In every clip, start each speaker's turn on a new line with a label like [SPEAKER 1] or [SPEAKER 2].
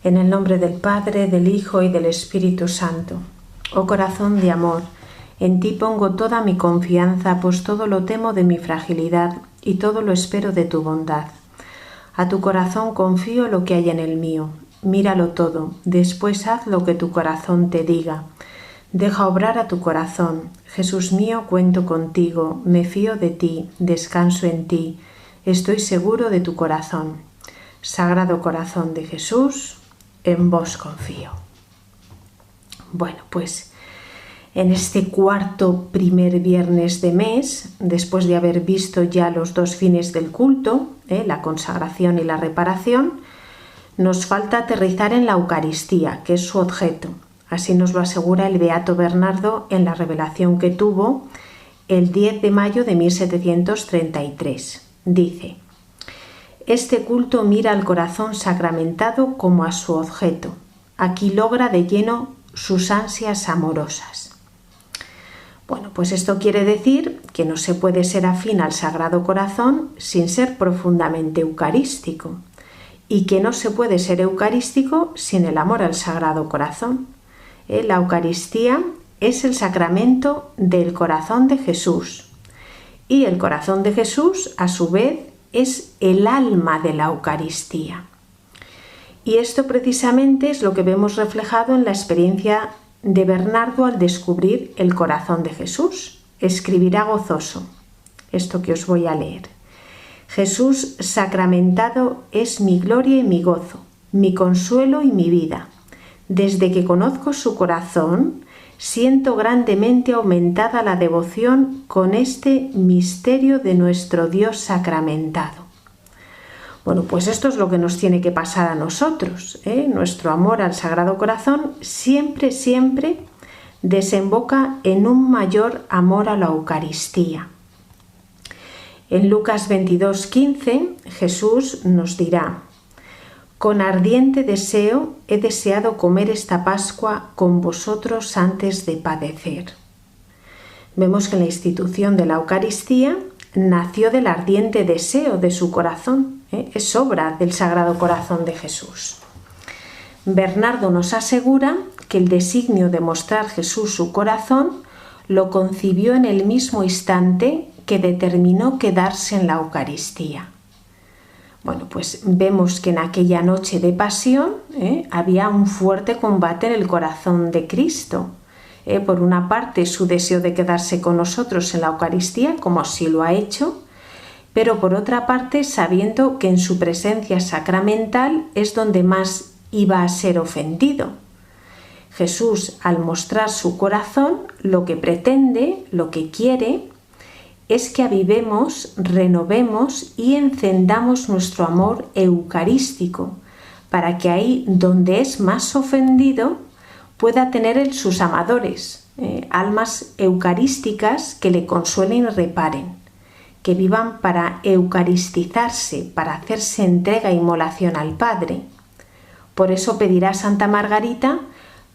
[SPEAKER 1] En el nombre del Padre, del Hijo y del Espíritu Santo. Oh corazón de amor, en ti pongo toda mi confianza, pues todo lo temo de mi fragilidad y todo lo espero de tu bondad. A tu corazón confío lo que hay en el mío. Míralo todo, después haz lo que tu corazón te diga. Deja obrar a tu corazón. Jesús mío, cuento contigo, me fío de ti, descanso en ti, estoy seguro de tu corazón. Sagrado corazón de Jesús, en vos confío. Bueno, pues en este primer viernes de mes, después de haber visto ya los dos fines del culto, la consagración y la reparación, nos falta aterrizar en la Eucaristía, que es su objeto. Así nos lo asegura el Beato Bernardo en la revelación que tuvo el 10 de mayo de 1733. Dice: este culto mira al corazón sacramentado como a su objeto. Aquí logra de lleno sus ansias amorosas. Bueno, pues esto quiere decir que no se puede ser afín al Sagrado Corazón sin ser profundamente eucarístico, y que no se puede ser eucarístico sin el amor al Sagrado Corazón. La Eucaristía es el sacramento del corazón de Jesús, y el corazón de Jesús, a su vez, es el alma de la Eucaristía. Y esto precisamente es lo que vemos reflejado en la experiencia de Bernardo al descubrir el corazón de Jesús. Escribirá gozoso esto que os voy a leer. Jesús sacramentado es mi gloria y mi gozo, mi consuelo y mi vida. Desde que conozco su corazón, siento grandemente aumentada la devoción con este misterio de nuestro Dios sacramentado. Bueno, pues esto es lo que nos tiene que pasar a nosotros, Nuestro amor al Sagrado Corazón siempre, siempre desemboca en un mayor amor a la Eucaristía. En Lucas 22:15, Jesús nos dirá: con ardiente deseo he deseado comer esta Pascua con vosotros antes de padecer. Vemos que la institución de la Eucaristía nació del ardiente deseo de su corazón, es obra del Sagrado Corazón de Jesús. Bernardo nos asegura que el designio de mostrar Jesús su corazón lo concibió en el mismo instante que determinó quedarse en la Eucaristía. Bueno, pues vemos que en aquella noche de pasión había un fuerte combate en el corazón de Cristo. Por una parte, su deseo de quedarse con nosotros en la Eucaristía, como así lo ha hecho, pero por otra parte, sabiendo que en su presencia sacramental es donde más iba a ser ofendido. Jesús, al mostrar su corazón, lo que pretende, lo que quiere, es que avivemos, renovemos y encendamos nuestro amor eucarístico, para que ahí donde es más ofendido pueda tener él sus amadores, almas eucarísticas que le consuelen y reparen, que vivan para eucaristizarse, para hacerse entrega e inmolación al Padre. Por eso pedirá Santa Margarita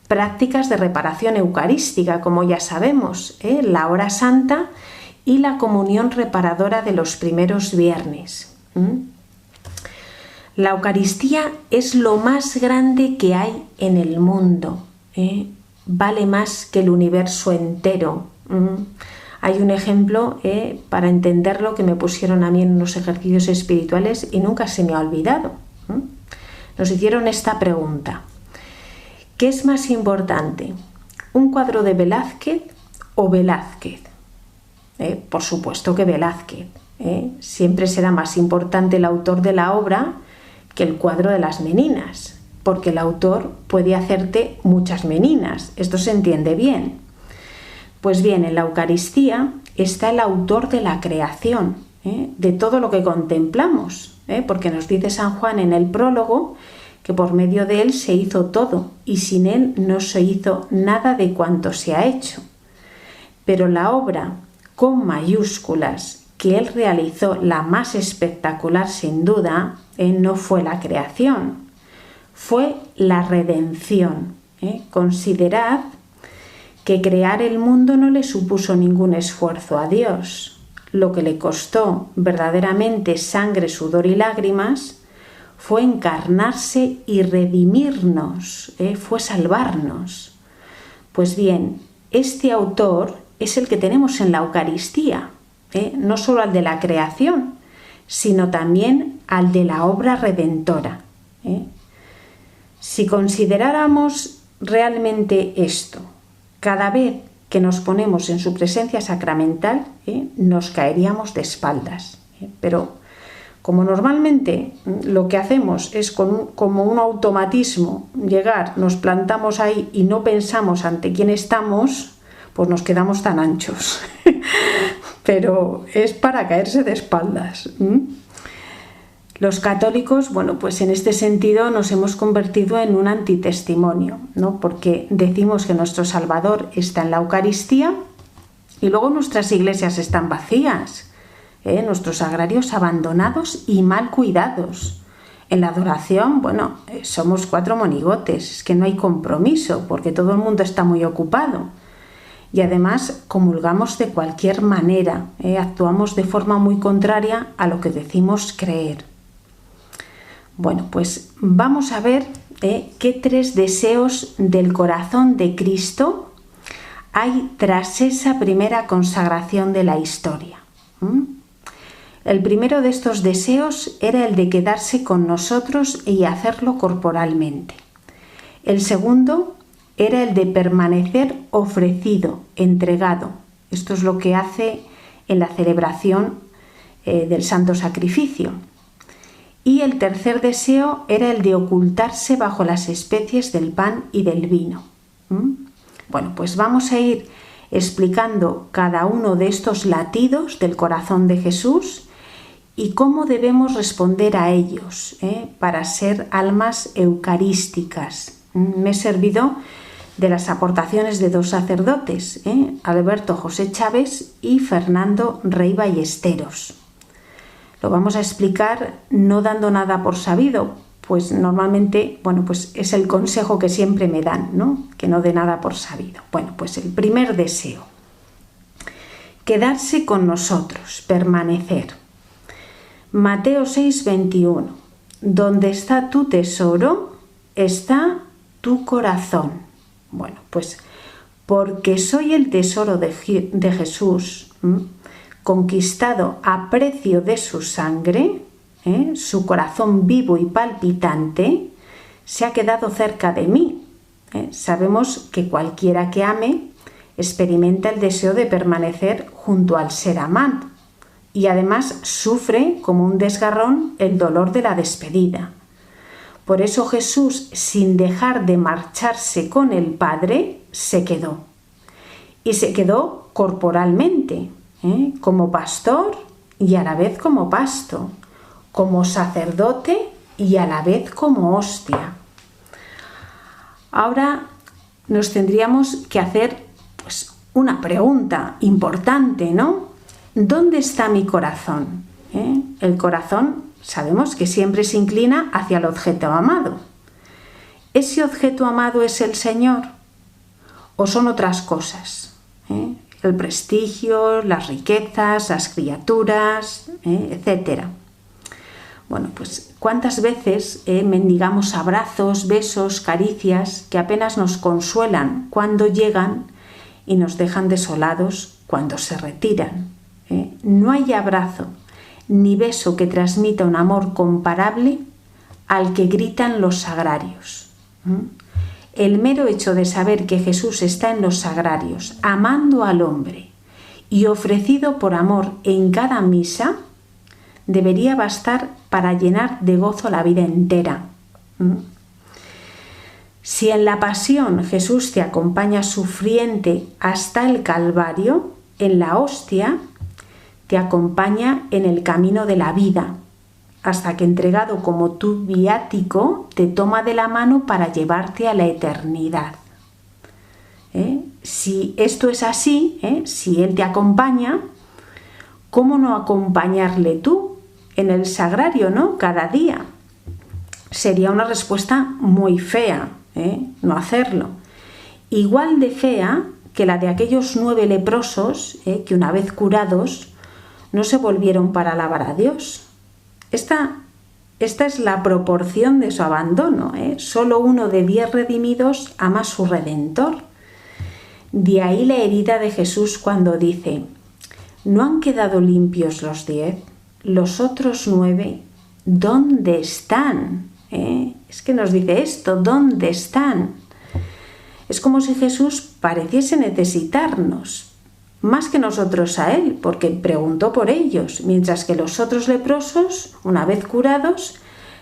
[SPEAKER 1] prácticas de reparación eucarística, como ya sabemos, la hora santa y la comunión reparadora de los primeros viernes. La Eucaristía es lo más grande que hay en el mundo, vale más que el universo entero. Hay un ejemplo para entenderlo que me pusieron a mí en unos ejercicios espirituales y nunca se me ha olvidado. Nos hicieron esta pregunta: ¿qué es más importante, un cuadro de Velázquez o Velázquez? Por supuesto que Velázquez. Siempre será más importante el autor de la obra que el cuadro de las meninas, porque el autor puede hacerte muchas meninas. Esto se entiende bien. Pues bien, en la Eucaristía está el autor de la creación, de todo lo que contemplamos, porque nos dice San Juan en el prólogo que por medio de él se hizo todo y sin él no se hizo nada de cuanto se ha hecho. Pero la obra con mayúsculas que él realizó, la más espectacular sin duda, no fue la creación, fue la redención. Considerad que crear el mundo no le supuso ningún esfuerzo a Dios. Lo que le costó verdaderamente sangre, sudor y lágrimas fue encarnarse y redimirnos, fue salvarnos. Pues bien, este autor es el que tenemos en la Eucaristía, no solo al de la creación, sino también al de la obra redentora. Si consideráramos realmente esto, cada vez que nos ponemos en su presencia sacramental, nos caeríamos de espaldas. Pero como normalmente lo que hacemos es como un automatismo llegar, nos plantamos ahí y no pensamos ante quién estamos, pues nos quedamos tan anchos. Pero es para caerse de espaldas. Los católicos, bueno, pues en este sentido nos hemos convertido en un antitestimonio, ¿no? Porque decimos que nuestro Salvador está en la Eucaristía y luego nuestras iglesias están vacías, nuestros sagrarios abandonados y mal cuidados. En la adoración, bueno, somos 4 monigotes, es que no hay compromiso porque todo el mundo está muy ocupado. Y además comulgamos de cualquier manera, actuamos de forma muy contraria a lo que decimos creer. Bueno, pues vamos a ver qué 3 deseos del corazón de Cristo hay tras esa primera consagración de la historia. El primero de estos deseos era el de quedarse con nosotros y hacerlo corporalmente. El segundo era el de permanecer ofrecido, entregado. Esto es lo que hace en la celebración del Santo Sacrificio. Y el tercer deseo era el de ocultarse bajo las especies del pan y del vino. Bueno, pues vamos a ir explicando cada uno de estos latidos del corazón de Jesús y cómo debemos responder a ellos para ser almas eucarísticas. Me he servido de las aportaciones de 2 sacerdotes, Alberto José Chávez y Fernando Rey Ballesteros. Lo vamos a explicar no dando nada por sabido, pues normalmente, bueno, pues es el consejo que siempre me dan, ¿no? Que no dé nada por sabido. Bueno, pues el primer deseo, quedarse con nosotros, permanecer. Mateo 6:21, donde está tu tesoro, está tu corazón. Bueno, pues porque soy el tesoro de Jesús, conquistado a precio de su sangre, su corazón vivo y palpitante, se ha quedado cerca de mí. Sabemos que cualquiera que ame experimenta el deseo de permanecer junto al ser amado y además sufre como un desgarrón el dolor de la despedida. Por eso Jesús, sin dejar de marcharse con el Padre, se quedó. Y se quedó corporalmente, como pastor y a la vez como pasto, como sacerdote y a la vez como hostia. Ahora nos tendríamos que hacer pues, una pregunta importante, ¿no? ¿Dónde está mi corazón? El corazón sabemos que siempre se inclina hacia el objeto amado. ¿Ese objeto amado es el Señor? ¿O son otras cosas? El prestigio, las riquezas, las criaturas, etc. Bueno, pues ¿cuántas veces mendigamos abrazos, besos, caricias que apenas nos consuelan cuando llegan y nos dejan desolados cuando se retiran? No hay abrazo ni beso que transmita un amor comparable al que gritan los sagrarios. El mero hecho de saber que Jesús está en los sagrarios, amando al hombre y ofrecido por amor en cada misa, debería bastar para llenar de gozo la vida entera. Si en la pasión Jesús te acompaña sufriente hasta el Calvario, en la hostia te acompaña en el camino de la vida, hasta que entregado como tu viático te toma de la mano para llevarte a la eternidad. Si esto es así, si Él te acompaña, ¿cómo no acompañarle tú en el sagrario, ¿no? Cada día? Sería una respuesta muy fea, no hacerlo. Igual de fea que la de aquellos 9 leprosos que una vez curados no se volvieron para alabar a Dios. Esta Esta es la proporción de su abandono, ¿eh? Solo 1 de 10 redimidos ama a su Redentor. De ahí la herida de Jesús cuando dice: ¿no han quedado limpios los 10? Los otros 9, ¿dónde están? Es que nos dice esto, ¿dónde están? Es como si Jesús pareciese necesitarnos, más que nosotros a él, porque preguntó por ellos, mientras que los otros leprosos, una vez curados,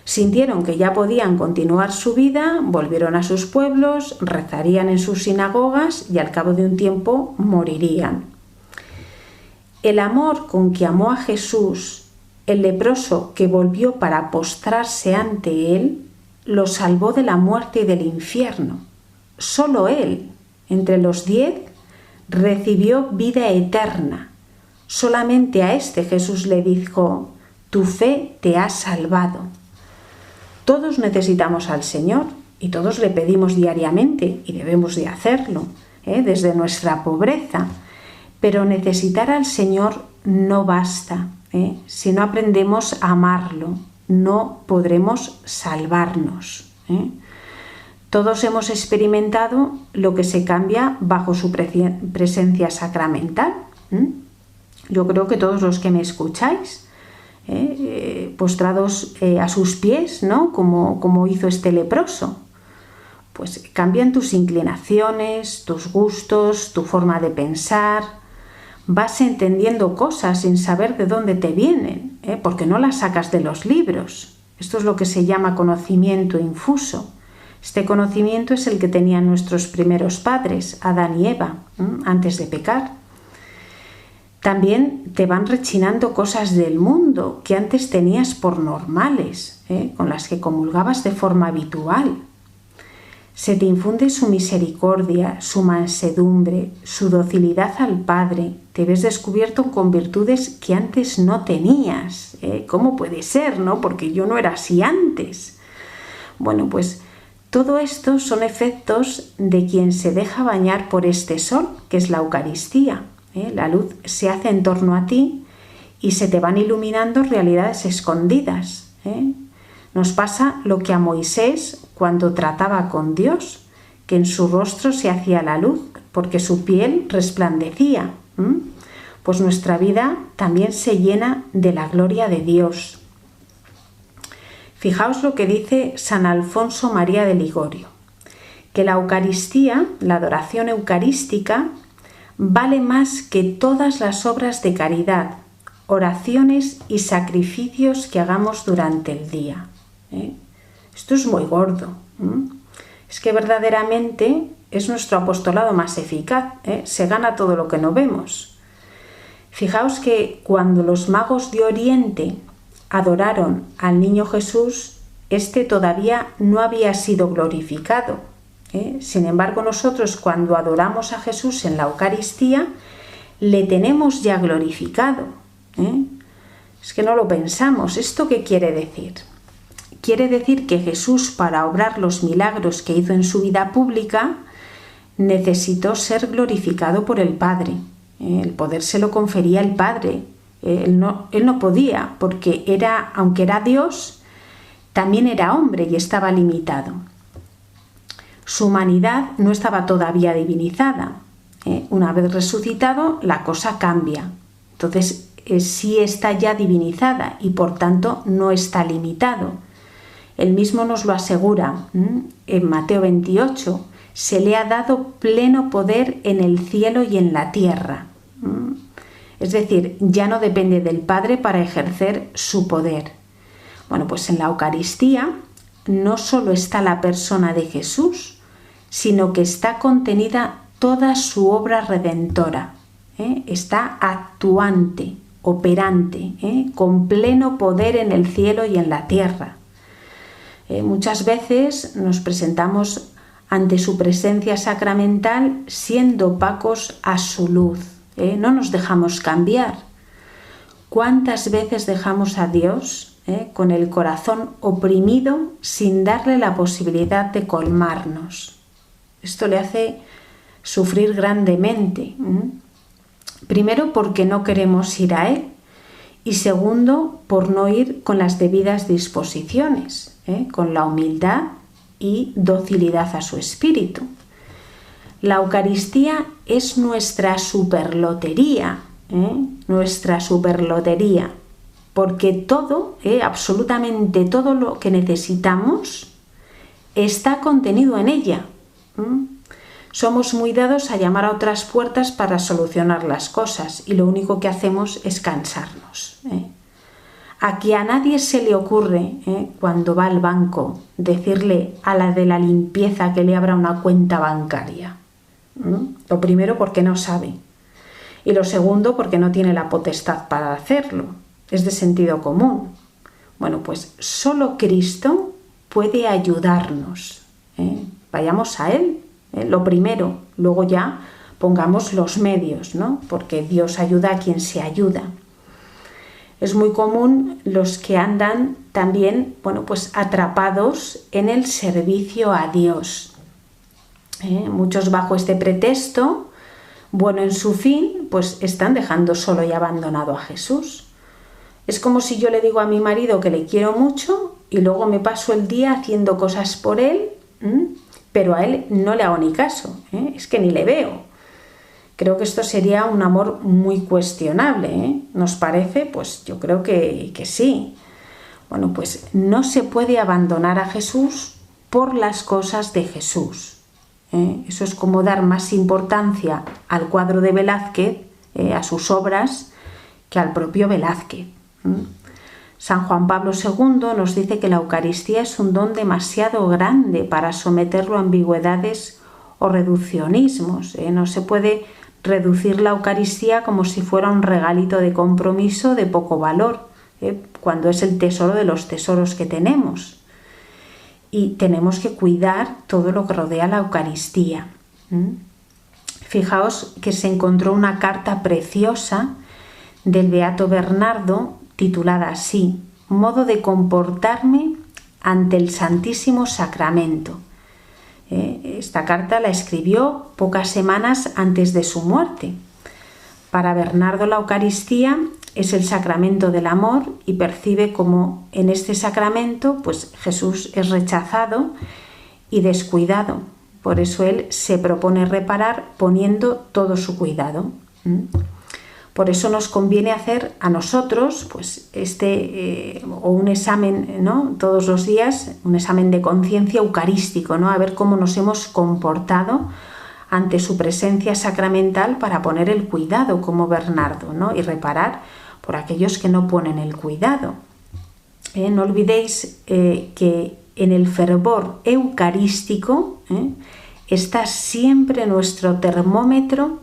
[SPEAKER 1] sintieron que ya podían continuar su vida, volvieron a sus pueblos, rezarían en sus sinagogas y al cabo de un tiempo morirían. El amor con que amó a Jesús, el leproso que volvió para postrarse ante él, lo salvó de la muerte y del infierno. Solo él, entre los 10, recibió vida eterna. Solamente a este Jesús le dijo: tu fe te ha salvado. Todos necesitamos al Señor y todos le pedimos diariamente y debemos de hacerlo, desde nuestra pobreza. Pero necesitar al Señor no basta. Si no aprendemos a amarlo, no podremos salvarnos. Todos hemos experimentado lo que se cambia bajo su presencia sacramental. Yo creo que todos los que me escucháis, postrados a sus pies, ¿no? Como hizo este leproso, pues cambian tus inclinaciones, tus gustos, tu forma de pensar. Vas entendiendo cosas sin saber de dónde te vienen, porque no las sacas de los libros. Esto es lo que se llama conocimiento infuso. Este conocimiento es el que tenían nuestros primeros padres, Adán y Eva, antes de pecar. También te van rechinando cosas del mundo que antes tenías por normales, con las que comulgabas de forma habitual. Se te infunde su misericordia, su mansedumbre, su docilidad al Padre. Te ves descubierto con virtudes que antes no tenías. ¿Cómo puede ser, no? Porque yo no era así antes. Bueno, pues todo esto son efectos de quien se deja bañar por este sol, que es la Eucaristía. La luz se hace en torno a ti y se te van iluminando realidades escondidas. Nos pasa lo que a Moisés cuando trataba con Dios, que en su rostro se hacía la luz, porque su piel resplandecía. Pues nuestra vida también se llena de la gloria de Dios. Fijaos lo que dice San Alfonso María de Ligorio, que la Eucaristía, la adoración eucarística, vale más que todas las obras de caridad, oraciones y sacrificios que hagamos durante el día. Esto es muy gordo. Es que verdaderamente es nuestro apostolado más eficaz. Se gana todo lo que no vemos. Fijaos que cuando los magos de Oriente adoraron al niño Jesús, este todavía no había sido glorificado. Sin embargo, nosotros cuando adoramos a Jesús en la Eucaristía, le tenemos ya glorificado. Es que no lo pensamos. ¿Esto qué quiere decir? Quiere decir que Jesús, para obrar los milagros que hizo en su vida pública, necesitó ser glorificado por el Padre. El poder se lo confería el Padre. Él no podía, porque aunque era Dios, también era hombre y estaba limitado. Su humanidad no estaba todavía divinizada. Una vez resucitado, la cosa cambia. Entonces, sí está ya divinizada y por tanto no está limitado. Él mismo nos lo asegura en Mateo 28. Se le ha dado pleno poder en el cielo y en la tierra. Es decir, ya no depende del Padre para ejercer su poder. Bueno, pues en la Eucaristía no solo está la persona de Jesús, sino que está contenida toda su obra redentora. Está actuante, operante, con pleno poder en el cielo y en la tierra. Muchas veces nos presentamos ante su presencia sacramental siendo opacos a su luz. No nos dejamos cambiar. ¿Cuántas veces dejamos a Dios con el corazón oprimido sin darle la posibilidad de colmarnos? Esto le hace sufrir grandemente. Primero porque no queremos ir a Él Y segundo, por no ir con las debidas disposiciones, con la humildad y docilidad a su espíritu. La Eucaristía es nuestra superlotería, porque todo, absolutamente todo lo que necesitamos está contenido en ella. Somos muy dados a llamar a otras puertas para solucionar las cosas y lo único que hacemos es cansarnos. Aquí a nadie se le ocurre, cuando va al banco, decirle a la de la limpieza que le abra una cuenta bancaria. Lo primero, porque no sabe. Y lo segundo, porque no tiene la potestad para hacerlo. Es de sentido común. Bueno, pues solo Cristo puede ayudarnos. Vayamos a Él. Lo primero, luego ya pongamos los medios, ¿no? Porque Dios ayuda a quien se ayuda. Es muy común los que andan también, pues atrapados en el servicio a Dios. Muchos bajo este pretexto, bueno en su fin, pues están dejando solo y abandonado a Jesús. Es como si yo le digo a mi marido que le quiero mucho y luego me paso el día haciendo cosas por él, pero a él no le hago ni caso, es que ni le veo. Creo que esto sería un amor muy cuestionable, ¿Nos parece? Pues yo creo que sí. Bueno, pues no se puede abandonar a Jesús por las cosas de Jesús. Eso es como dar más importancia al cuadro de Velázquez, a sus obras, que al propio Velázquez. San Juan Pablo II nos dice que la Eucaristía es un don demasiado grande para someterlo a ambigüedades o reduccionismos. No se puede reducir la Eucaristía como si fuera un regalito de compromiso de poco valor, cuando es el tesoro de los tesoros que tenemos. Y tenemos que cuidar todo lo que rodea la Eucaristía. Fijaos que se encontró una carta preciosa del beato Bernardo titulada así: Modo de comportarme ante el Santísimo Sacramento. Esta carta la escribió pocas semanas antes de su muerte. Para Bernardo la Eucaristía es el sacramento del amor y percibe como en este sacramento pues Jesús es rechazado y descuidado. Por eso él se propone reparar poniendo todo su cuidado. Por eso nos conviene hacer a nosotros pues o un examen, ¿no? Todos los días, un examen de conciencia eucarístico, ¿no? A ver cómo nos hemos comportado ante su presencia sacramental para poner el cuidado como Bernardo, ¿no? Y reparar por aquellos que no ponen el cuidado. No olvidéis que en el fervor eucarístico está siempre nuestro termómetro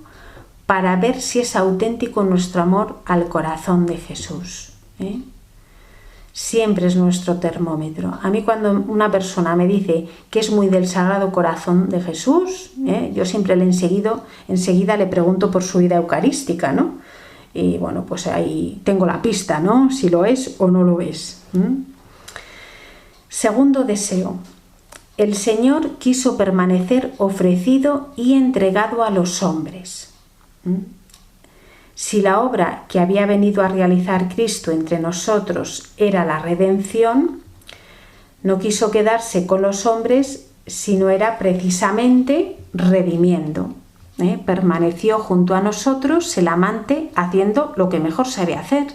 [SPEAKER 1] para ver si es auténtico nuestro amor al corazón de Jesús. Siempre es nuestro termómetro. A mí cuando una persona me dice que es muy del Sagrado Corazón de Jesús, yo siempre enseguida le pregunto por su vida eucarística, ¿no? Y bueno, pues ahí tengo la pista, ¿no? Si lo es o no lo es. Segundo deseo. El Señor quiso permanecer ofrecido y entregado a los hombres. Si la obra que había venido a realizar Cristo entre nosotros era la redención, no quiso quedarse con los hombres, sino era precisamente redimiendo. Permaneció junto a nosotros el amante haciendo lo que mejor sabe hacer.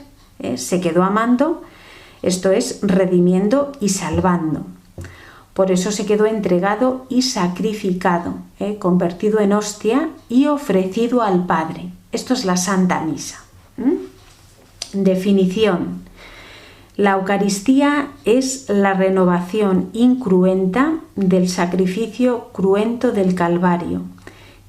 [SPEAKER 1] Se quedó amando, esto es, redimiendo y salvando. Por eso se quedó entregado y sacrificado, convertido en hostia y ofrecido al Padre. Esto es la Santa Misa. Definición. La Eucaristía es la renovación incruenta del sacrificio cruento del Calvario,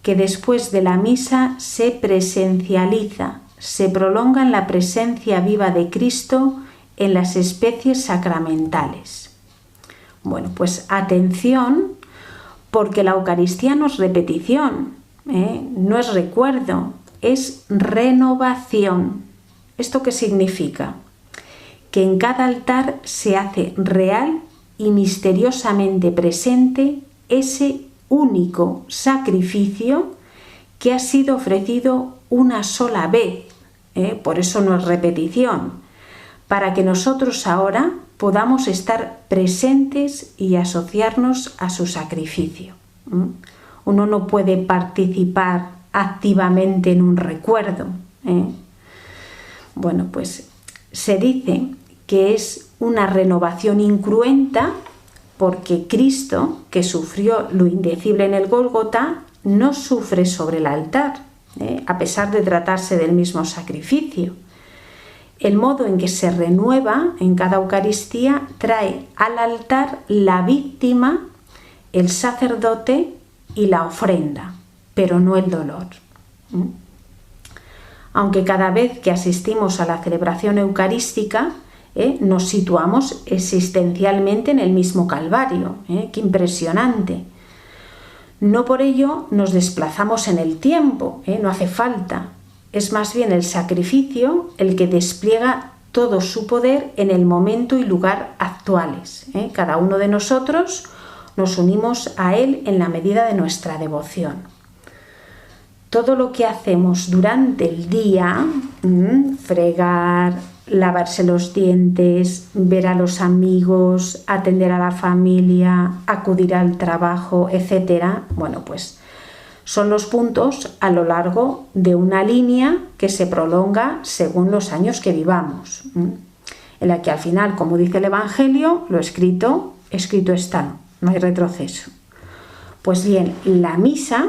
[SPEAKER 1] que después de la misa se presencializa, se prolonga en la presencia viva de Cristo en las especies sacramentales. Bueno, pues atención, porque la Eucaristía no es repetición, no es recuerdo, es renovación. ¿Esto qué significa? Que en cada altar se hace real y misteriosamente presente ese único sacrificio que ha sido ofrecido una sola vez. Por eso no es repetición. para que nosotros ahora podamos estar presentes y asociarnos a su sacrificio. Uno no puede participar activamente en un recuerdo. Bueno, pues se dice que es una renovación incruenta porque Cristo, que sufrió lo indecible en el Gólgota, no sufre sobre el altar, a pesar de tratarse del mismo sacrificio. El modo en que se renueva en cada Eucaristía trae al altar la víctima, el sacerdote y la ofrenda, pero no el dolor. Aunque cada vez que asistimos a la celebración eucarística, nos situamos existencialmente en el mismo Calvario. ¡Qué impresionante! No por ello nos desplazamos en el tiempo, no hace falta. Es más bien el sacrificio el que despliega todo su poder en el momento y lugar actuales. Cada uno de nosotros nos unimos a Él en la medida de nuestra devoción. Todo lo que hacemos durante el día, fregar, lavarse los dientes, ver a los amigos, atender a la familia, acudir al trabajo, etc. Bueno, pues son los puntos a lo largo de una línea que se prolonga según los años que vivamos, en la que al final, como dice el Evangelio, lo escrito está, no hay retroceso. Pues bien, la misa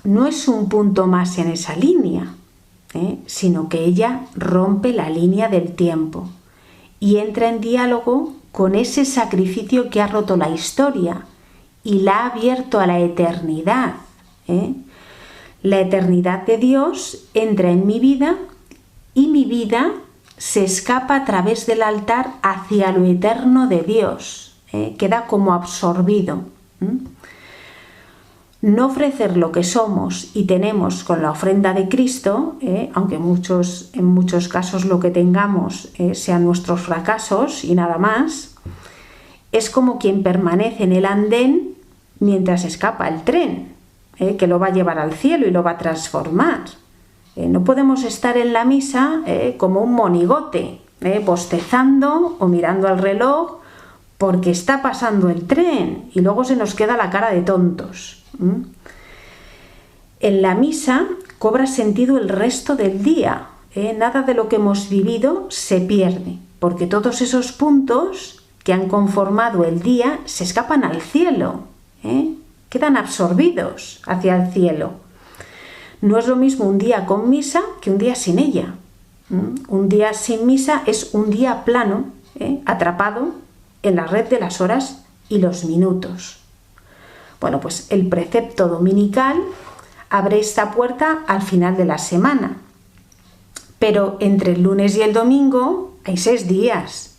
[SPEAKER 1] no es un punto más en esa línea, sino que ella rompe la línea del tiempo y entra en diálogo con ese sacrificio que ha roto la historia y la ha abierto a la eternidad. La eternidad de Dios entra en mi vida y mi vida se escapa a través del altar hacia lo eterno de Dios, queda como absorbido. No ofrecer lo que somos y tenemos con la ofrenda de Cristo, aunque en muchos casos lo que tengamos sean nuestros fracasos y nada más, es como quien permanece en el andén mientras escapa el tren, que lo va a llevar al cielo y lo va a transformar. No podemos estar en la misa como un monigote, bostezando o mirando al reloj porque está pasando el tren y luego se nos queda la cara de tontos. En la misa cobra sentido el resto del día. Nada de lo que hemos vivido se pierde, porque todos esos puntos que han conformado el día se escapan al cielo, quedan absorbidos hacia el cielo. No es lo mismo un día con misa que un día sin ella. Un día sin misa es un día plano, atrapado en la red de las horas y los minutos. Bueno, pues el precepto dominical abre esta puerta al final de la semana. Pero entre el lunes y el domingo hay 6 días.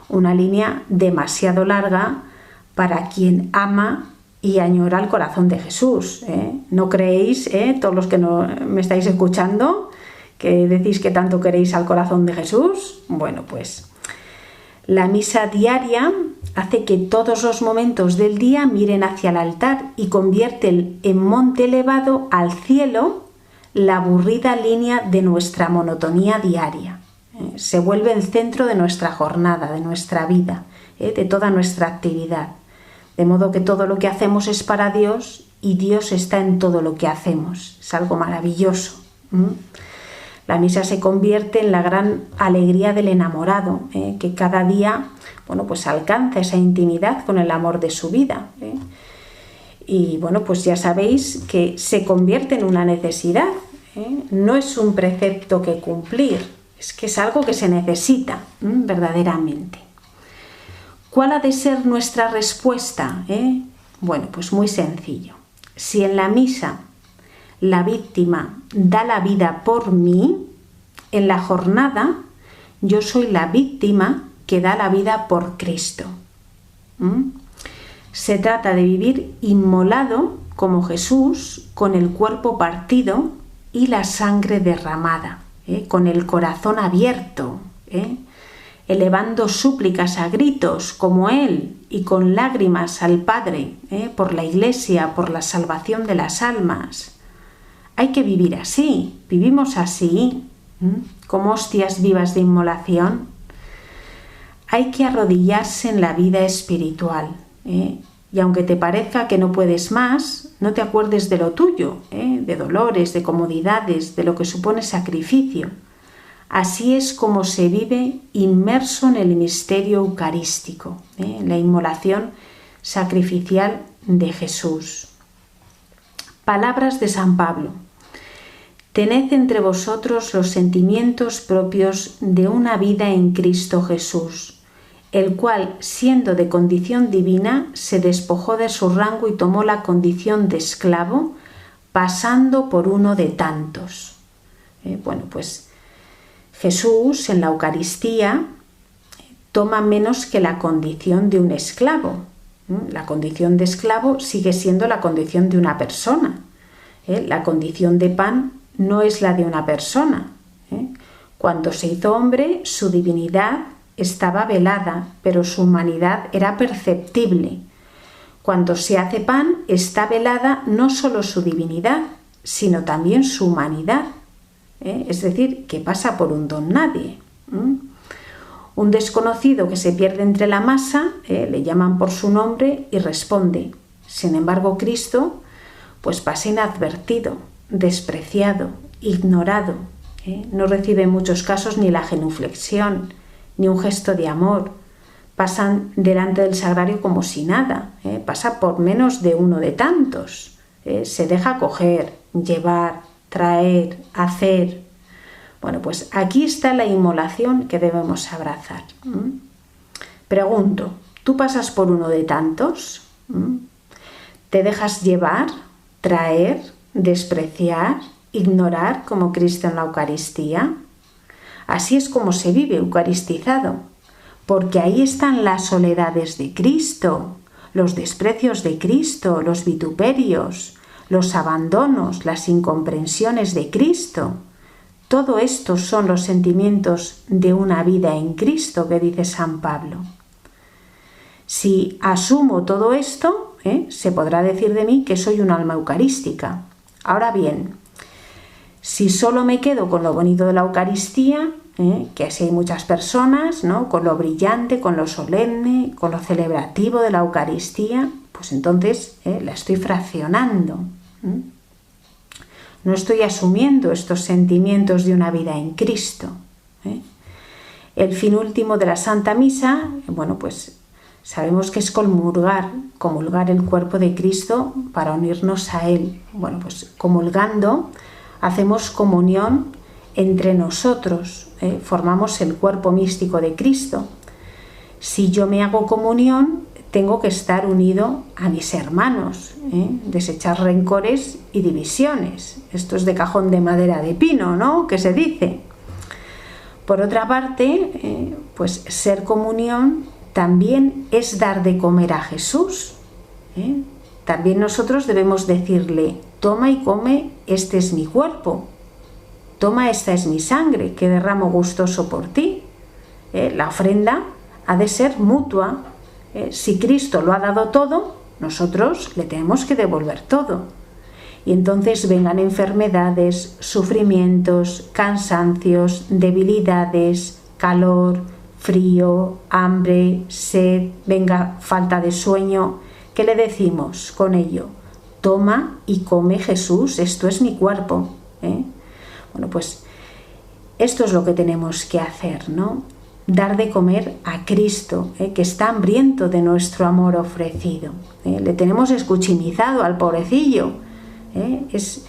[SPEAKER 1] Una línea demasiado larga para quien ama y añora el corazón de Jesús. ¿No creéis, todos los que me estáis escuchando, que decís que tanto queréis al corazón de Jesús? Bueno, pues la misa diaria hace que todos los momentos del día miren hacia el altar y convierte en monte elevado al cielo la aburrida línea de nuestra monotonía diaria. Se vuelve el centro de nuestra jornada, de nuestra vida, de toda nuestra actividad. De modo que todo lo que hacemos es para Dios y Dios está en todo lo que hacemos. Es algo maravilloso. La misa se convierte en la gran alegría del enamorado, que cada día, pues alcanza esa intimidad con el amor de su vida. Y pues ya sabéis que se convierte en una necesidad. No es un precepto que cumplir, es que es algo que se necesita verdaderamente. ¿Cuál ha de ser nuestra respuesta? Pues muy sencillo. Si en la misa la víctima da la vida por mí, en la jornada yo soy la víctima que da la vida por Cristo. Se trata de vivir inmolado como Jesús, con el cuerpo partido y la sangre derramada, con el corazón abierto, elevando súplicas a gritos como Él y con lágrimas al Padre, por la Iglesia, por la salvación de las almas. Hay que vivir así, vivimos así, como hostias vivas de inmolación. Hay que arrodillarse en la vida espiritual, y aunque te parezca que no puedes más, no te acuerdes de lo tuyo, de dolores, de comodidades, de lo que supone sacrificio. Así es como se vive inmerso en el misterio eucarístico, en la inmolación sacrificial de Jesús. Palabras de San Pablo. Tened entre vosotros los sentimientos propios de una vida en Cristo Jesús, el cual, siendo de condición divina, se despojó de su rango y tomó la condición de esclavo, pasando por uno de tantos. Pues Jesús en la Eucaristía toma menos que la condición de un esclavo. La condición de esclavo sigue siendo la condición de una persona. La condición de pan no es la de una persona. Cuando se hizo hombre, su divinidad estaba velada, pero su humanidad era perceptible. Cuando se hace pan, está velada no solo su divinidad, sino también su humanidad. Es decir, que pasa por un don nadie. Un desconocido que se pierde entre la masa, le llaman por su nombre y responde. Sin embargo, Cristo pues pasa inadvertido, despreciado, ignorado. No recibe en muchos casos ni la genuflexión, ni un gesto de amor. Pasan delante del sagrario como si nada. Pasa por menos de uno de tantos. Se deja coger, llevar, traer, hacer. Bueno, pues aquí está la inmolación que debemos abrazar. Pregunto, ¿tú pasas por uno de tantos? ¿Te dejas llevar, traer, despreciar, ignorar como Cristo en la Eucaristía? Así es como se vive eucaristizado, porque ahí están las soledades de Cristo, los desprecios de Cristo, los vituperios, los abandonos, las incomprensiones de Cristo. Todo esto son los sentimientos de una vida en Cristo que dice San Pablo. Si asumo todo esto, se podrá decir de mí que soy un alma eucarística. Ahora bien, si solo me quedo con lo bonito de la Eucaristía, que así hay muchas personas, ¿no?, con lo brillante, con lo solemne, con lo celebrativo de la Eucaristía, pues entonces la estoy fraccionando. No estoy asumiendo estos sentimientos de una vida en Cristo. El fin último de la Santa Misa, bueno, pues sabemos que es comulgar el cuerpo de Cristo para unirnos a Él. Bueno, pues comulgando hacemos comunión entre nosotros, formamos el cuerpo místico de Cristo. Si yo me hago comunión, tengo que estar unido a mis hermanos, desechar rencores y divisiones. Esto es de cajón de madera de pino, ¿no?, que se dice. Por otra parte, pues ser comunión también es dar de comer a Jesús. También nosotros debemos decirle: toma y come, este es mi cuerpo. Toma, esta es mi sangre, que derramo gustoso por ti. La ofrenda ha de ser mutua. Si Cristo lo ha dado todo, nosotros le tenemos que devolver todo. Y entonces vengan enfermedades, sufrimientos, cansancios, debilidades, calor, frío, hambre, sed, venga falta de sueño. ¿Qué le decimos con ello? Toma y come, Jesús, esto es mi cuerpo. Bueno, pues esto es lo que tenemos que hacer, ¿no? Dar de comer a Cristo, que está hambriento de nuestro amor ofrecido. Le tenemos escuchimizado al pobrecillo. Es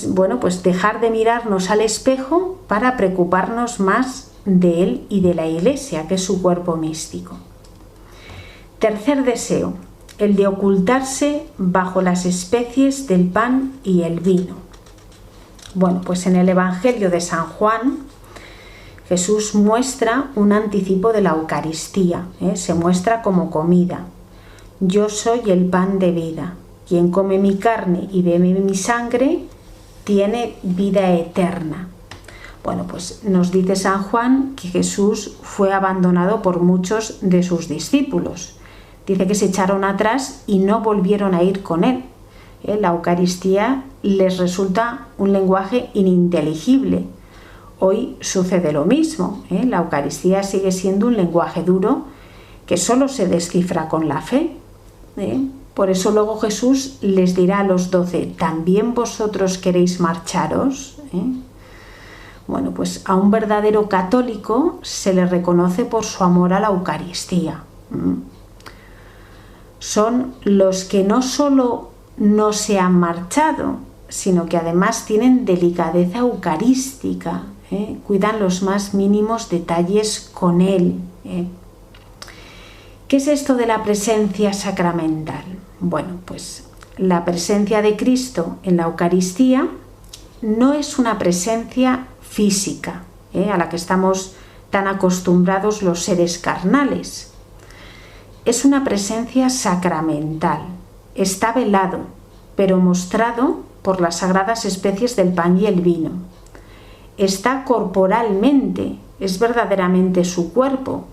[SPEAKER 1] bueno, pues dejar de mirarnos al espejo para preocuparnos más de Él y de la Iglesia, que es su cuerpo místico. Tercer deseo, el de ocultarse bajo las especies del pan y el vino. Bueno, pues en el Evangelio de San Juan, Jesús muestra un anticipo de la Eucaristía, se muestra como comida. Yo soy el pan de vida. Quien come mi carne y bebe mi sangre tiene vida eterna. Bueno, pues nos dice San Juan que Jesús fue abandonado por muchos de sus discípulos. Dice que se echaron atrás y no volvieron a ir con él. La Eucaristía les resulta un lenguaje ininteligible, hoy sucede lo mismo, ¿eh? La Eucaristía sigue siendo un lenguaje duro que solo se descifra con la fe, ¿eh? Por eso luego Jesús les dirá a los 12, ¿también vosotros queréis marcharos? ¿Eh? Bueno, pues a un verdadero católico se le reconoce por su amor a la Eucaristía. Son los que no solo no se han marchado, sino que además tienen delicadeza eucarística, ¿eh? Cuidan los más mínimos detalles con él, ¿eh? ¿Qué es esto de la presencia sacramental? Bueno, pues la presencia de Cristo en la Eucaristía no es una presencia física, ¿eh? A la que estamos tan acostumbrados los seres carnales. Es una presencia sacramental. Está velado, pero mostrado por las sagradas especies del pan y el vino. Está corporalmente, es verdaderamente su cuerpo,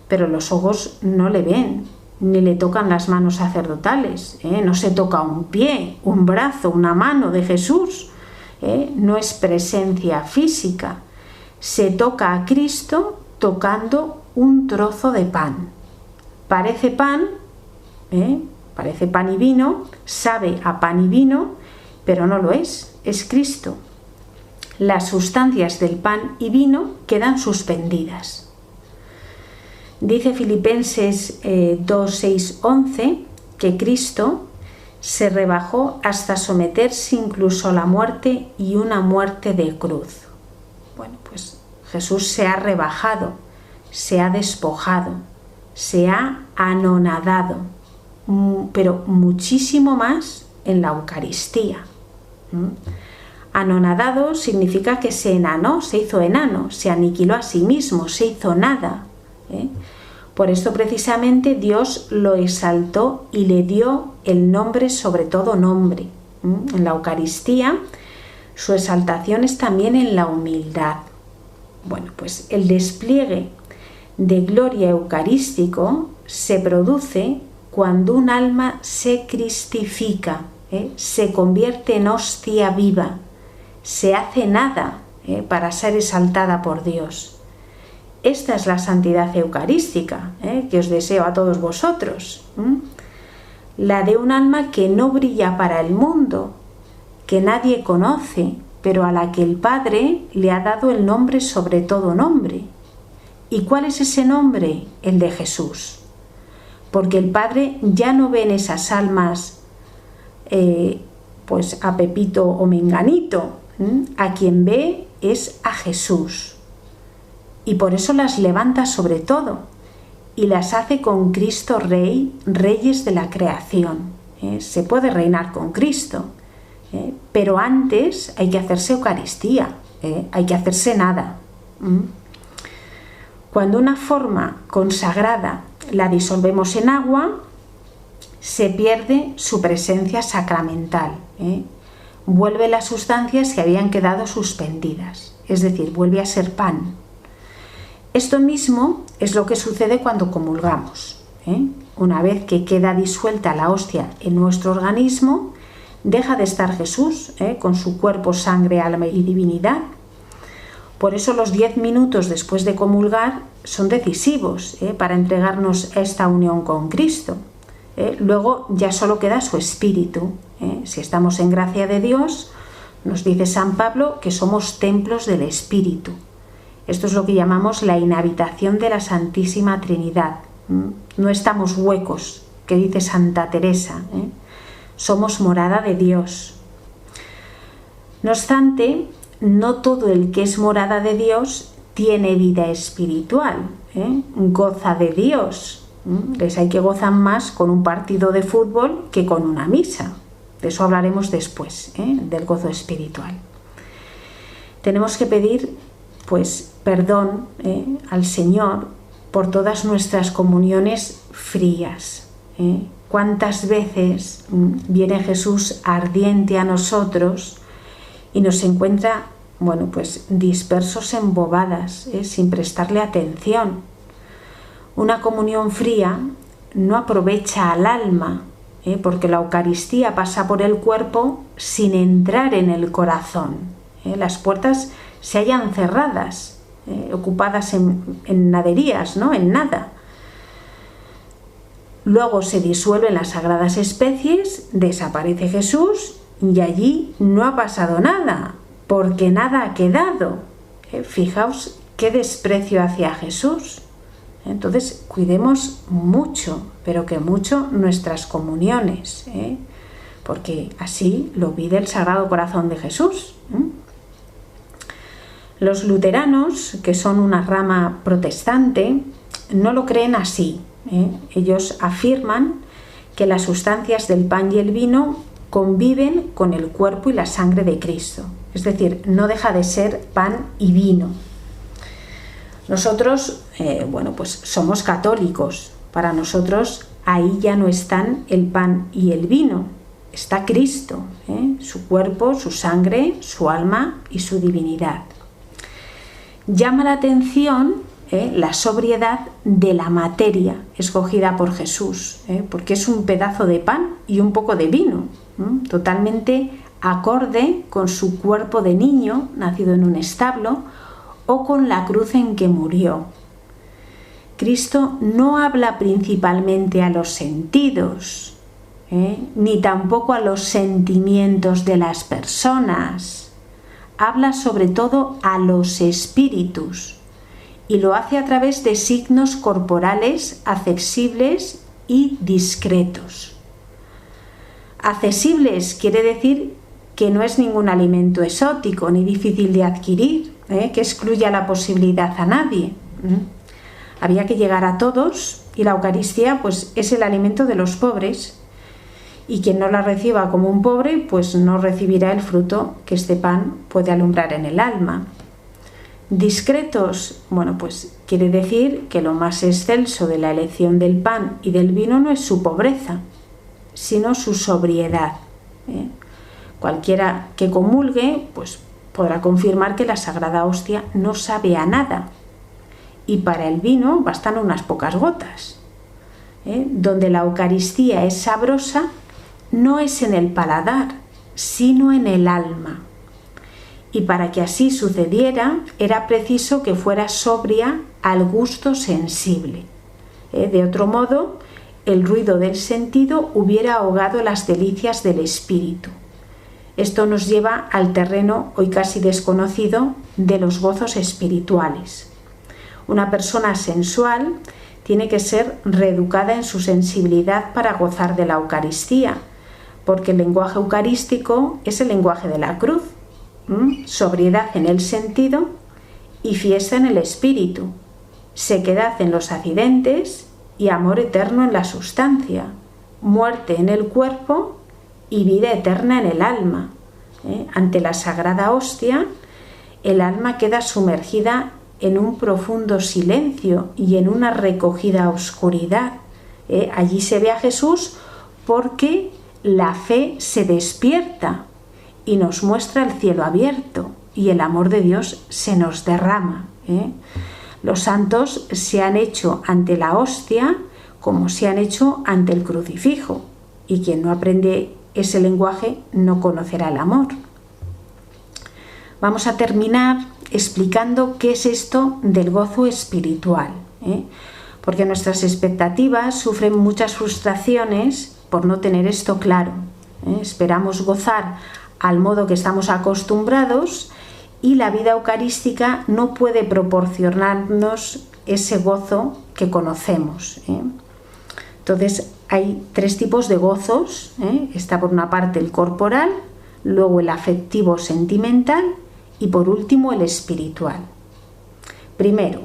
[SPEAKER 1] pero los ojos no le ven, ni le tocan las manos sacerdotales, ¿eh? No se toca un pie, un brazo, una mano de Jesús, ¿eh? No es presencia física. Se toca a Cristo tocando un trozo de pan. Parece pan, parece pan y vino, sabe a pan y vino, pero no lo es Cristo. Las sustancias del pan y vino quedan suspendidas. Dice Filipenses 2, 6, 11 que Cristo se rebajó hasta someterse incluso a la muerte y una muerte de cruz. Bueno, pues Jesús se ha rebajado, se ha despojado, se ha anonadado, pero muchísimo más en la Eucaristía. Anonadado significa que se enanó, se hizo enano, se aniquiló a sí mismo, se hizo nada, ¿eh? Por esto precisamente Dios lo exaltó y le dio el nombre sobre todo nombre. En la Eucaristía su exaltación es también en la humildad. Bueno, pues el despliegue de gloria eucarístico se produce cuando un alma se cristifica, se convierte en hostia viva, se hace nada para ser exaltada por Dios. Esta es la santidad eucarística que os deseo a todos vosotros. La de un alma que no brilla para el mundo, que nadie conoce, pero a la que el Padre le ha dado el nombre sobre todo nombre. ¿Y cuál es ese nombre? El de Jesús. Porque el Padre ya no ve en esas almas pues a Pepito o Menganito. A quien ve es a Jesús. Y por eso las levanta sobre todo y las hace con Cristo Rey, reyes de la creación. Se puede reinar con Cristo, pero antes hay que hacerse Eucaristía, hay que hacerse nada. Cuando una forma consagrada la disolvemos en agua, se pierde su presencia sacramental. Vuelve las sustancias que habían quedado suspendidas, es decir, vuelve a ser pan. Esto mismo es lo que sucede cuando comulgamos. Una vez que queda disuelta la hostia en nuestro organismo, deja de estar Jesús con su cuerpo, sangre, alma y divinidad. Por eso los 10 minutos después de comulgar son decisivos para entregarnos a esta unión con Cristo. Luego ya solo queda su espíritu. Si estamos en gracia de Dios, nos dice San Pablo que somos templos del Espíritu. Esto es lo que llamamos la inhabitación de la Santísima Trinidad. No estamos huecos, que dice Santa Teresa. Somos morada de Dios. No obstante, no todo el que es morada de Dios tiene vida espiritual, goza de Dios. Les hay que gozan más con un partido de fútbol que con una misa. De eso hablaremos después, del gozo espiritual. Tenemos que pedir pues perdón al Señor por todas nuestras comuniones frías. ¿Cuántas veces viene Jesús ardiente a nosotros y nos encuentra, bueno, pues dispersos en bobadas, sin prestarle atención? Una comunión fría no aprovecha al alma, porque la Eucaristía pasa por el cuerpo sin entrar en el corazón. Las puertas se hallan cerradas, ocupadas en naderías, ¿no? En nada. Luego se disuelven las sagradas especies, desaparece Jesús y allí no ha pasado nada, porque nada ha quedado. Fijaos qué desprecio hacia Jesús. Entonces cuidemos mucho, pero que mucho, nuestras comuniones, porque así lo pide el Sagrado Corazón de Jesús. Los luteranos, que son una rama protestante, no lo creen así. Ellos afirman que las sustancias del pan y el vino conviven con el cuerpo y la sangre de Cristo. Es decir, no deja de ser pan y vino. Nosotros, pues somos católicos. Para nosotros ahí ya no están el pan y el vino. Está Cristo, su cuerpo, su sangre, su alma y su divinidad. Llama la atención la sobriedad de la materia escogida por Jesús, porque es un pedazo de pan y un poco de vino, totalmente acorde con su cuerpo de niño nacido en un establo o con la cruz en que murió. Cristo no habla principalmente a los sentidos, ni tampoco a los sentimientos de las personas. Habla sobre todo a los espíritus y lo hace a través de signos corporales accesibles y discretos. Accesibles quiere decir que no es ningún alimento exótico ni difícil de adquirir, que excluya la posibilidad a nadie. Había que llegar a todos y la Eucaristía pues es el alimento de los pobres, y quien no la reciba como un pobre pues no recibirá el fruto que este pan puede alumbrar en el alma. Discretos, pues quiere decir que lo más excelso de la elección del pan y del vino no es su pobreza, sino su sobriedad. Cualquiera que comulgue pues podrá confirmar que la Sagrada Hostia no sabe a nada, y para el vino bastan unas pocas gotas. Donde la Eucaristía es sabrosa no es en el paladar, sino en el alma. Y para que así sucediera, era preciso que fuera sobria al gusto sensible. De otro modo, el ruido del sentido hubiera ahogado las delicias del espíritu. Esto nos lleva al terreno hoy casi desconocido de los gozos espirituales. Una persona sensual tiene que ser reeducada en su sensibilidad para gozar de la Eucaristía, porque el lenguaje eucarístico es el lenguaje de la cruz. Sobriedad en el sentido y fiesta en el espíritu, sequedad en los accidentes y amor eterno en la sustancia, muerte en el cuerpo y vida eterna en el alma. Ante la Sagrada Hostia, el alma queda sumergida en un profundo silencio y en una recogida oscuridad. Allí se ve a Jesús porque la fe se despierta y nos muestra el cielo abierto y el amor de Dios se nos derrama. Los santos se han hecho ante la hostia como se han hecho ante el crucifijo, y quien no aprende ese lenguaje no conocerá el amor. Vamos a terminar explicando qué es esto del gozo espiritual, porque nuestras expectativas sufren muchas frustraciones por no tener esto claro. Esperamos gozar al modo que estamos acostumbrados y la vida eucarística no puede proporcionarnos ese gozo que conocemos. Entonces hay tres tipos de gozos. Está por una parte el corporal, luego el afectivo sentimental y por último el espiritual. Primero,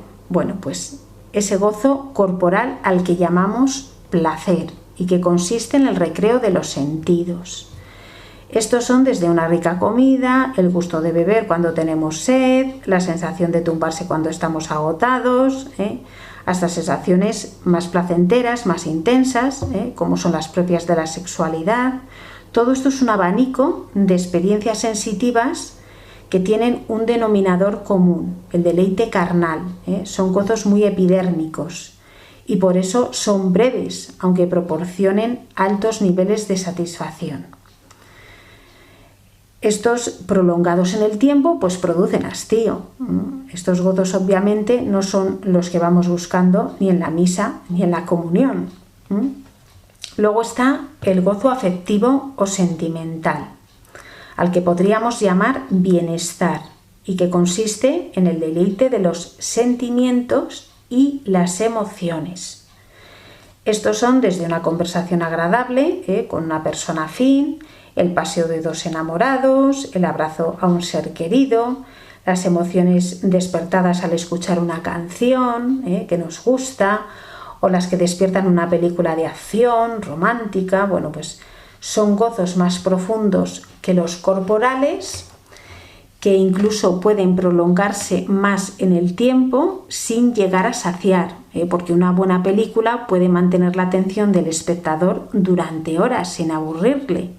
[SPEAKER 1] pues ese gozo corporal al que llamamos placer y que consiste en el recreo de los sentidos. Estos son desde una rica comida, el gusto de beber cuando tenemos sed, la sensación de tumbarse cuando estamos agotados, hasta sensaciones más placenteras, más intensas, como son las propias de la sexualidad. Todo esto es un abanico de experiencias sensitivas que tienen un denominador común, el deleite carnal. Son gozos muy epidérmicos y por eso son breves, aunque proporcionen altos niveles de satisfacción. Estos prolongados en el tiempo pues producen hastío. Estos gozos obviamente no son los que vamos buscando ni en la misa ni en la comunión. Luego está el gozo afectivo o sentimental, al que podríamos llamar bienestar, y que consiste en el deleite de los sentimientos y las emociones. Estos son desde una conversación agradable con una persona afín, el paseo de dos enamorados, el abrazo a un ser querido, las emociones despertadas al escuchar una canción que nos gusta, o las que despiertan una película de acción romántica. Bueno, pues son gozos más profundos que los corporales, que incluso pueden prolongarse más en el tiempo sin llegar a saciar, porque una buena película puede mantener la atención del espectador durante horas sin aburrirle,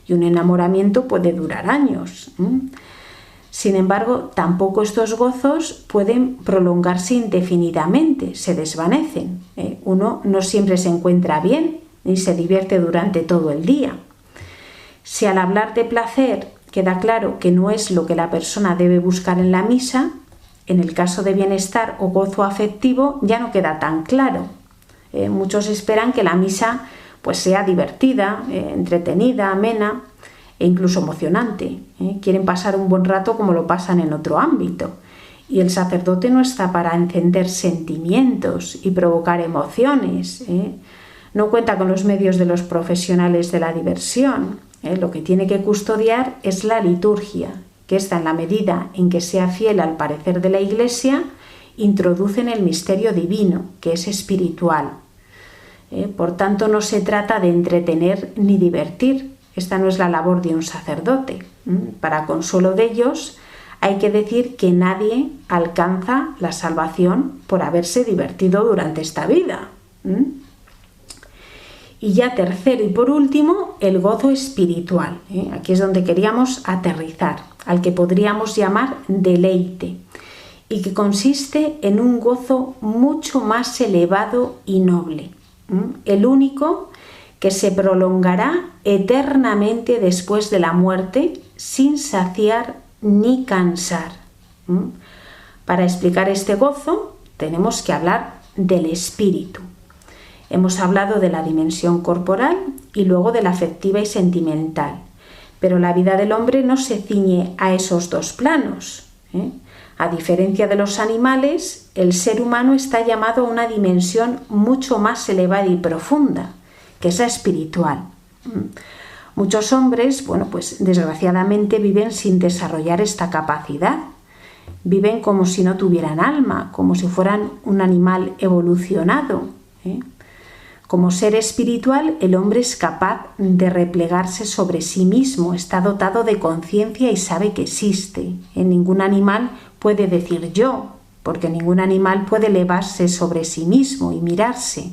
[SPEAKER 1] y un enamoramiento puede durar años. Sin embargo, tampoco estos gozos pueden prolongarse indefinidamente, se desvanecen. Uno no siempre se encuentra bien ni se divierte durante todo el día. Si al hablar de placer queda claro que no es lo que la persona debe buscar en la misa, en el caso de bienestar o gozo afectivo ya no queda tan claro. Muchos esperan que la misa pues sea divertida, entretenida, amena e incluso emocionante. Quieren pasar un buen rato como lo pasan en otro ámbito. Y el sacerdote no está para encender sentimientos y provocar emociones. No cuenta con los medios de los profesionales de la diversión. Lo que tiene que custodiar es la liturgia, que esta, en la medida en que sea fiel al parecer de la Iglesia, introduce en el misterio divino, que es espiritual. Por tanto, no se trata de entretener ni divertir. Esta no es la labor de un sacerdote. Para consuelo de ellos, hay que decir que nadie alcanza la salvación por haberse divertido durante esta vida. Y ya tercero y por último, el gozo espiritual. Aquí es donde queríamos aterrizar, al que podríamos llamar deleite, y que consiste en un gozo mucho más elevado y noble. El único que se prolongará eternamente después de la muerte sin saciar ni cansar. Para explicar este gozo tenemos que hablar del espíritu. Hemos hablado de la dimensión corporal y luego de la afectiva y sentimental, pero la vida del hombre no se ciñe a esos dos planos. A diferencia de los animales, el ser humano está llamado a una dimensión mucho más elevada y profunda, que es la espiritual. Muchos hombres, pues desgraciadamente viven sin desarrollar esta capacidad. Viven como si no tuvieran alma, como si fueran un animal evolucionado. Como ser espiritual, el hombre es capaz de replegarse sobre sí mismo, está dotado de conciencia y sabe que existe. Ningún animal puede decir yo, porque ningún animal puede elevarse sobre sí mismo y mirarse.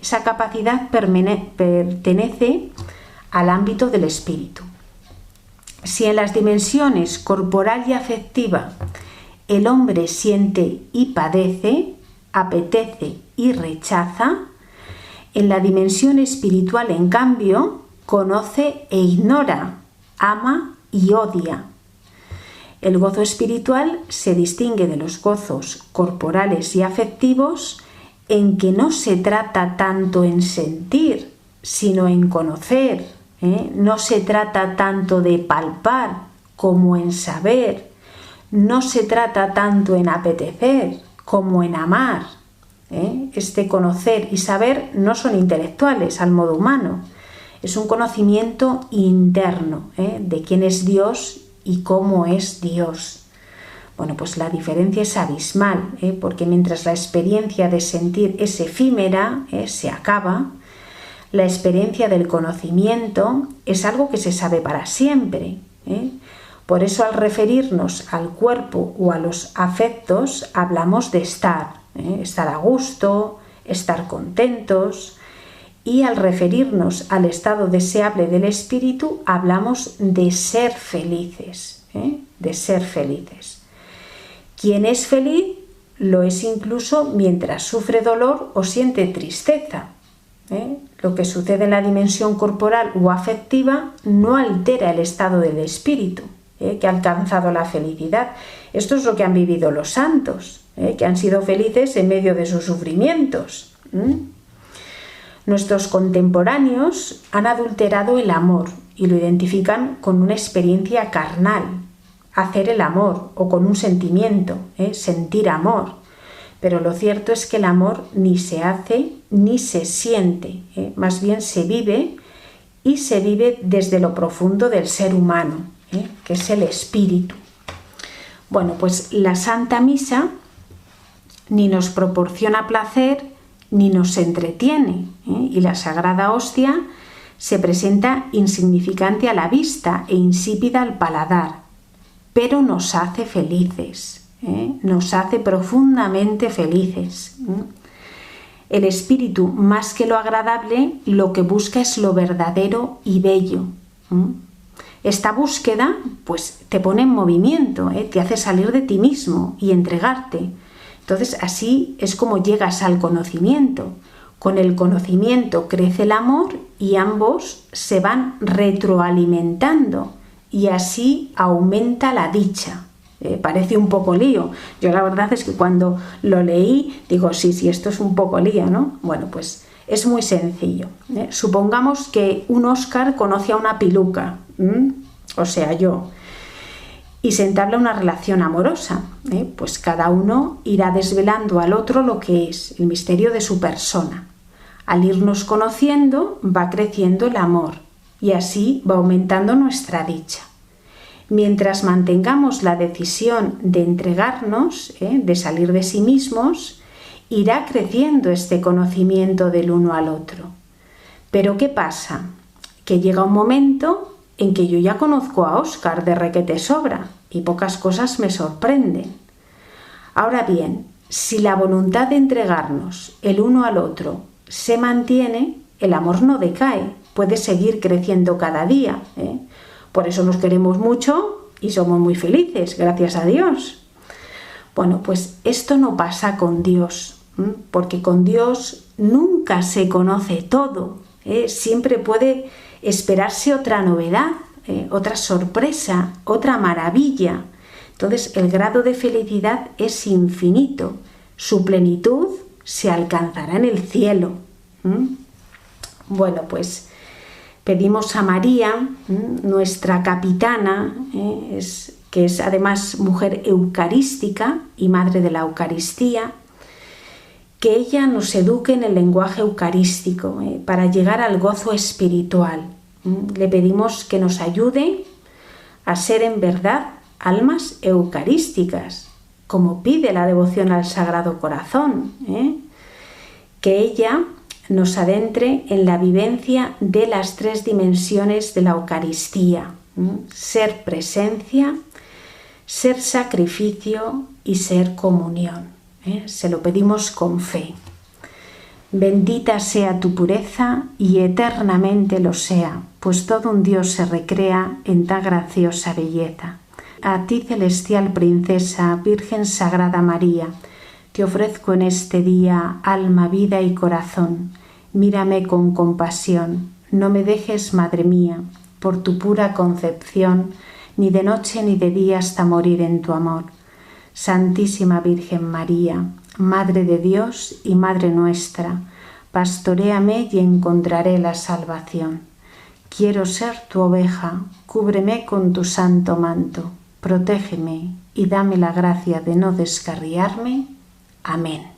[SPEAKER 1] Esa capacidad pertenece al ámbito del espíritu. Si en las dimensiones corporal y afectiva el hombre siente y padece, apetece y rechaza, en la dimensión espiritual, en cambio, conoce e ignora, ama y odia. El gozo espiritual se distingue de los gozos corporales y afectivos en que no se trata tanto en sentir, sino en conocer. No se trata tanto de palpar como en saber. No se trata tanto en apetecer como en amar. Este conocer y saber no son intelectuales al modo humano. Es un conocimiento interno de quién es Dios y cómo es Dios. Pues la diferencia es abismal, porque mientras la experiencia de sentir es efímera, se acaba, la experiencia del conocimiento es algo que se sabe para siempre. Por eso, al referirnos al cuerpo o a los afectos, hablamos de estar a gusto, estar contentos, y al referirnos al estado deseable del espíritu, hablamos de ser felices, de ser felices. Quien es feliz lo es incluso mientras sufre dolor o siente tristeza. Lo que sucede en la dimensión corporal o afectiva no altera el estado del espíritu, que ha alcanzado la felicidad. Esto es lo que han vivido los santos, que han sido felices en medio de sus sufrimientos. Nuestros contemporáneos han adulterado el amor y lo identifican con una experiencia carnal, hacer el amor, o con un sentimiento, sentir amor. Pero lo cierto es que el amor ni se hace ni se siente, más bien se vive, y se vive desde lo profundo del ser humano, que es el espíritu. Bueno, pues la Santa Misa ni nos proporciona placer ni nos entretiene, y la Sagrada Hostia se presenta insignificante a la vista e insípida al paladar, pero nos hace felices, nos hace profundamente felices. El espíritu, más que lo agradable, lo que busca es lo verdadero y bello. Esta búsqueda, pues, te pone en movimiento, te hace salir de ti mismo y entregarte. Entonces, así es como llegas al conocimiento. Con el conocimiento crece el amor y ambos se van retroalimentando, y así aumenta la dicha. Parece un poco lío. Yo la verdad es que cuando lo leí digo, sí, esto es un poco lío, ¿no? Bueno, pues es muy sencillo. Supongamos que un Óscar conoce a una piluca, o sea, yo, y se entabla una relación amorosa. Pues cada uno irá desvelando al otro lo que es el misterio de su persona. Al irnos conociendo va creciendo el amor y así va aumentando nuestra dicha. Mientras mantengamos la decisión de entregarnos, de salir de sí mismos, irá creciendo este conocimiento del uno al otro. Pero ¿qué pasa? Que llega un momento en que yo ya conozco a Óscar de requete sobra y pocas cosas me sorprenden. Ahora bien, si la voluntad de entregarnos el uno al otro se mantiene, el amor no decae, puede seguir creciendo cada día. Por eso nos queremos mucho y somos muy felices, gracias a Dios. Bueno, pues esto no pasa con Dios, porque con Dios nunca se conoce todo. Siempre puede esperarse otra novedad, otra sorpresa, otra maravilla. Entonces el grado de felicidad es infinito. Su plenitud se alcanzará en el cielo. Bueno, pues pedimos a María, nuestra capitana, que es además mujer eucarística y madre de la Eucaristía, que ella nos eduque en el lenguaje eucarístico para llegar al gozo espiritual. Le pedimos que nos ayude a ser en verdad almas eucarísticas, como pide la devoción al Sagrado Corazón, que ella nos adentre en la vivencia de las tres dimensiones de la Eucaristía: ser presencia, ser sacrificio y ser comunión. Se lo pedimos con fe. Bendita sea tu pureza y eternamente lo sea, pues todo un Dios se recrea en tan graciosa belleza. A ti, celestial princesa, Virgen Sagrada María, te ofrezco en este día alma, vida y corazón. Mírame con compasión, no me dejes, Madre mía, por tu pura concepción, ni de noche ni de día hasta morir en tu amor. Santísima Virgen María, Madre de Dios y Madre nuestra, pastoréame y encontraré la salvación. Quiero ser tu oveja, cúbreme con tu santo manto, protégeme y dame la gracia de no descarriarme. Amén.